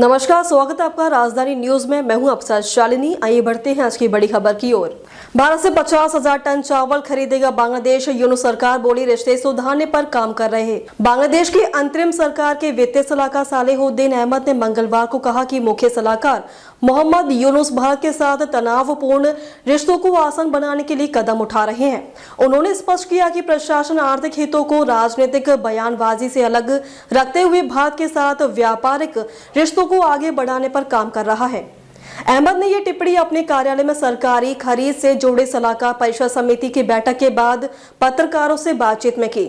नमस्कार, स्वागत है आपका राजधानी न्यूज में। मैं हूं अफसर शालिनी। आइए बढ़ते हैं आज की बड़ी खबर की ओर। भारत से 50,000 टन चावल खरीदेगा बांग्लादेश। यूनुस सरकार बोली रिश्ते सुधारने पर काम कर रहे हैं। बांग्लादेश की अंतरिम सरकार के वित्तीय सलाहकार सालेहुद्दीन अहमद ने मंगलवार को कहा कि मुख्य सलाहकार मोहम्मद यूनुस भारत के साथ तनावपूर्ण रिश्तों को आसान बनाने के लिए कदम उठा रहे हैं। उन्होंने स्पष्ट किया कि प्रशासन आर्थिक हितों को राजनीतिक बयानबाजी से अलग रखते हुए भारत के साथ व्यापारिक रिश्तों को आगे बढ़ाने पर काम कर रहा है। अहमद ने यह टिप्पणी अपने कार्यालय में सरकारी खरीद से जुड़े सलाहकार परिषद समिति की बैठक के बाद पत्रकारों से बातचीत में की।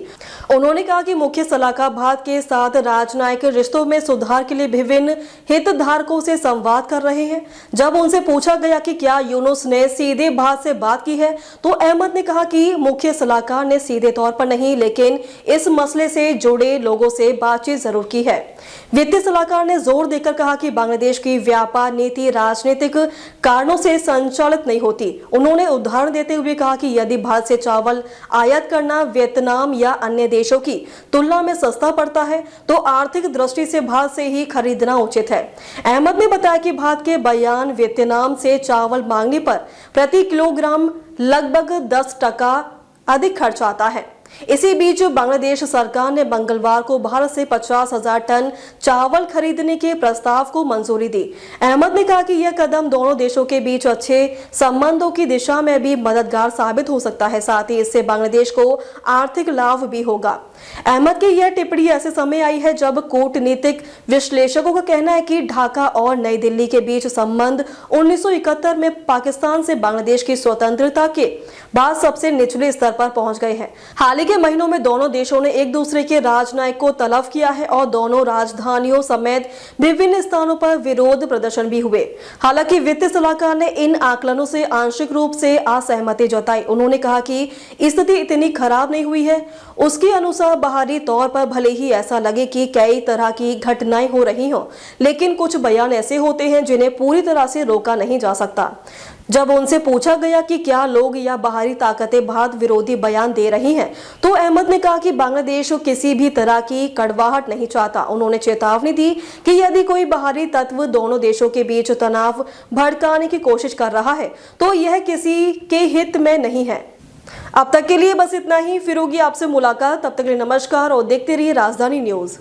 उन्होंने कहा कि मुख्य सलाहकार भारत के साथ राजनयिक रिश्तों में सुधार के लिए विभिन्न हितधारकों से संवाद कर रहे हैं। जब उनसे पूछा गया कि क्या यूनुस ने सीधे भारत से बात की है, तो अहमद ने कहा कि मुख्य सलाहकार ने सीधे तौर पर नहीं, लेकिन इस मसले से जुड़े लोगों से बातचीत जरूर की है। वित्तीय सलाहकार ने जोर देकर कहा कि बांग्लादेश की व्यापार नीति राजनीतिक कारणों से संचालित नहीं होती। उन्होंने उदाहरण देते हुए कहा कि यदि भारत से चावल आयात करना वियतनाम या अन्य देशों की तुलना में सस्ता पड़ता है, तो आर्थिक दृष्टि से भारत से ही खरीदना उचित है। अहमद ने बताया कि भारत के बयान वियतनाम से चावल मांगने पर प्रति किलोग्राम लगभग 10% अधिक खर्च आता है। इसी बीच बांग्लादेश सरकार ने मंगलवार को भारत से 50,000 टन चावल खरीदने के प्रस्ताव को मंजूरी दी। अहमद ने कहा कि यह कदम दोनों देशों के बीच अच्छे संबंधों की दिशा में भी मददगार साबित हो सकता है। साथ ही इससे बांग्लादेश को आर्थिक लाभ भी होगा। अहमद की यह टिप्पणी ऐसे समय आई है जब कूटनीतिक विश्लेषकों का कहना है कि ढाका और नई दिल्ली के बीच संबंध 1971 में पाकिस्तान से बांग्लादेश की स्वतंत्रता के बाद सबसे निचले स्तर पर पहुंच गए हैं। हाल ही के महीनों में दोनों देशों ने एक दूसरे के राजनयिक को तलब किया है और दोनों राजधानियों समेत विभिन्न स्थानों पर विरोध प्रदर्शन भी हुए। हालांकि वित्तीय सलाहकार ने इन आकलनों से आंशिक रूप से असहमति जताई। उन्होंने कहा कि स्थिति इतनी खराब नहीं हुई है। उसके अनुसार बाहरी तौर पर भले ही ऐसा लगे कि कई तरह की घटनाएं हो रही हों, लेकिन कुछ बयान ऐसे होते हैं जिन्हें पूरी तरह से रोका नहीं जा सकता। जब उनसे पूछा गया कि क्या लोग या बाहरी ताकतें भारत विरोधी बयान दे रही हैं, तो अहमद ने कहा कि बांग्लादेश किसी भी तरह की कड़वाहट नहीं चाहता। उन्होंने चेतावनी दी कि यदि कोई बाहरी तत्व दोनों देशों के बीच तनाव भड़काने की कोशिश कर रहा है, तो यह किसी के हित में नहीं है। अब तक के लिए बस इतना ही। फिर होगी आपसे मुलाकात। तब तक के लिए नमस्कार और देखते रहिए राजधानी न्यूज।